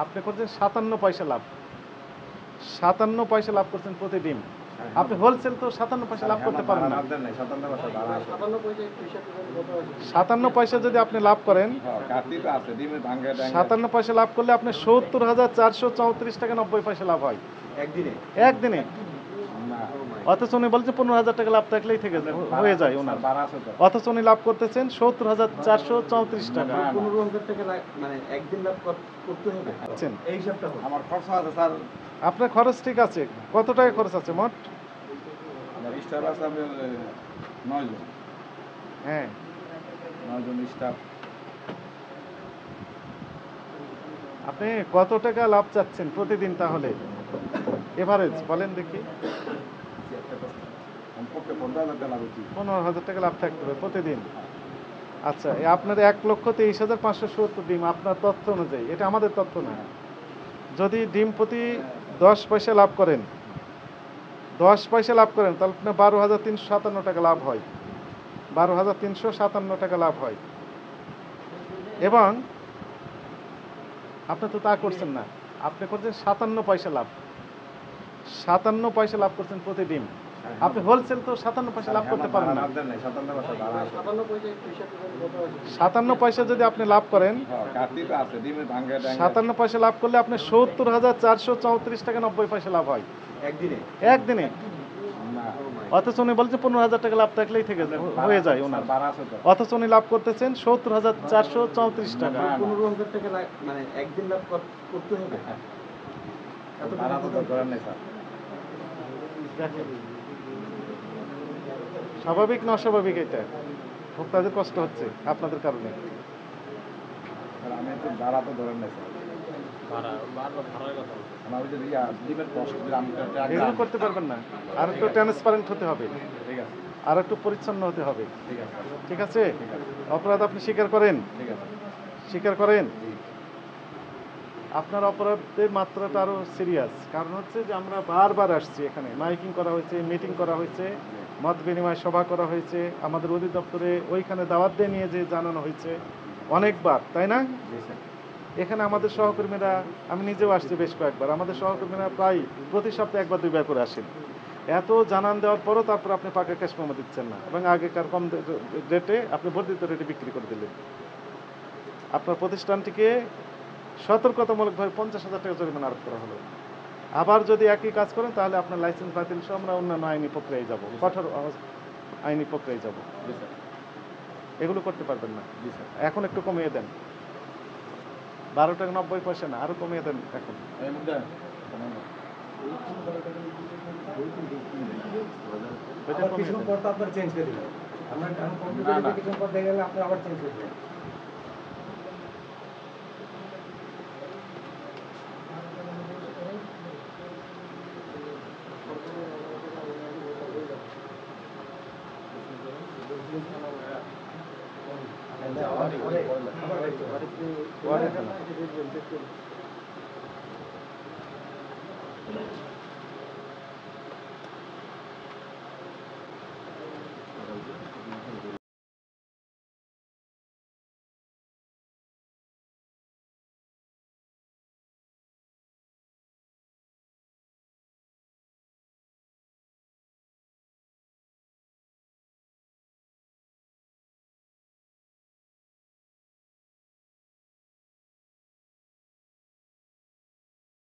আপনি করছেন 57 পয়সা লাভ। 57 পয়সা লাভ করছেন প্রতি ডিম। আপনি হোলসেল তো 57 পয়সা লাভ করতে পারেন না। 57 পয়সা যদি আপনি লাভ করেন, 57 পয়সা লাভ করলে আপনি ৭০,৪৩৪ টাকা ৯০ পয়সা লাভ হয় একদিনে। অথচ উনি বলছে 15,000 টাকা লাভ থাকলেই থেকে হয়ে যায় ওনার। অথচ উনি লাভ করতেছেন ৭০,৪৩৪ টাকা। 15,000 টাকা মানে একদিন লাভ করতে হবে। এই হিসাবটা আমার খরচ আছে স্যার। আপনার খরচ ঠিক আছে। কত টাকা খরচ আছে মোট? আমার স্টাফ আছে 9 জন। হ্যাঁ, 9 জন স্টাফ। আপনি কত টাকা লাভ চাচ্ছেন প্রতিদিন তাহলে? এভারেজ বলেন দেখি। 15,000 টাকা লাভ থাকতে হবে প্রতিদিন। আচ্ছা, আপনার ১,23,৫৭০ ডিম আপনার তথ্য অনুযায়ী, এটা আমাদের তথ্য না। যদি ডিম প্রতি 10 পয়সা লাভ করেন, 10 পয়সা লাভ করেন তাহলে আপনার 12,৩৫৭ টাকা লাভ হয়। 12,৩৫৭ টাকা লাভ হয়। এবং আপনি তো তা করছেন না, আপনি করছেন 57 পয়সা লাভ। 57 পয়সা লাভ করছেন প্রতি ডিম। আপনি হোলসেল তো 57 পয়সা লাভ করতে পারেন না। 57 পয়সা যদি আপনি লাভ করেন, 57 পয়সা লাভ করলে আপনি ৭০,৪৩৪ টাকা ৯০ পয়সা লাভ হয় একদিনে। অথচ উনি বলছে 15,000 টাকা লাভ থাকলেই থেকে হয়ে যায় ওনার। অথচ উনি লাভ করতেছেন ৭০,৪৩৪ টাকা। 15,000 টাকা মানে একদিন লাভ করতে হবে। স্বাভাবিক না অস্বাভাবিক? এটা ভোক্তাদের কষ্ট হচ্ছে আপনাদের কারণে। আমি তো ভাড়া তো ধরেন না এগুলো করতে পারবেন না। আর একটু ট্রান্সপারেন্ট হতে হবে, ঠিক আছে, আর একটু পরিচ্ছন্ন হতে হবে। ঠিক আছে, ঠিক আছে। অপরাধ আপনি স্বীকার করেন? ঠিক আছে, স্বীকার করেন? আপনার অপরাধের মাত্রাটা আরও সিরিয়াস। কারণ হচ্ছে যে আমরা বারবার আসছি, এখানে মাইকিং করা হয়েছে, মিটিং করা হয়েছে, মত বিনিময় সভা করা হয়েছে, আমাদের অধিদপ্তরে ওইখানে দাওয়াত দিয়ে নিয়ে যে জানানো হয়েছে অনেকবার, তাই না? এখানে আমাদের সহকর্মীরা, আমি নিজেও আসছি বেশ কয়েকবার, আমাদের সহকর্মীরা প্রায় প্রতি সপ্তাহে 1 বা 2 বার করে আসেন। এত জানান দেওয়ার পরও তারপর আপনি পাকা ক্যাশ মেমো দিচ্ছেন না, এবং আগেকার কম রেটে আপনি বর্ধিত রেটে বিক্রি করে দিলেন। আপনার প্রতিষ্ঠানটিকে সতর্কতামূলকভাবে 50,000 টাকা জরিমানা আরোপ করা হলো। আবার যদি একই কাজ করেন তাহলে আপনার লাইসেন্স বাতিল সহ আমরা অন্যান্য আইনি প্রক্রিয়ায় যাব, কঠোর আইনি প্রক্রিয়ায় যাব। এগুলো করতে পারবেন না। এখন একটু কমিয়ে দেন। 12 টাকা 90 পয়সা না, আরো কমিয়ে দেন এখন। কিছুক্ষণ পর তো আপনার চেঞ্জ করে দিবেন। আমরা কম্পিউটারে কিছুক্ষণ পর দেখে গেলে আপনি আবার চেঞ্জ করে দিবেন। ওয়ারে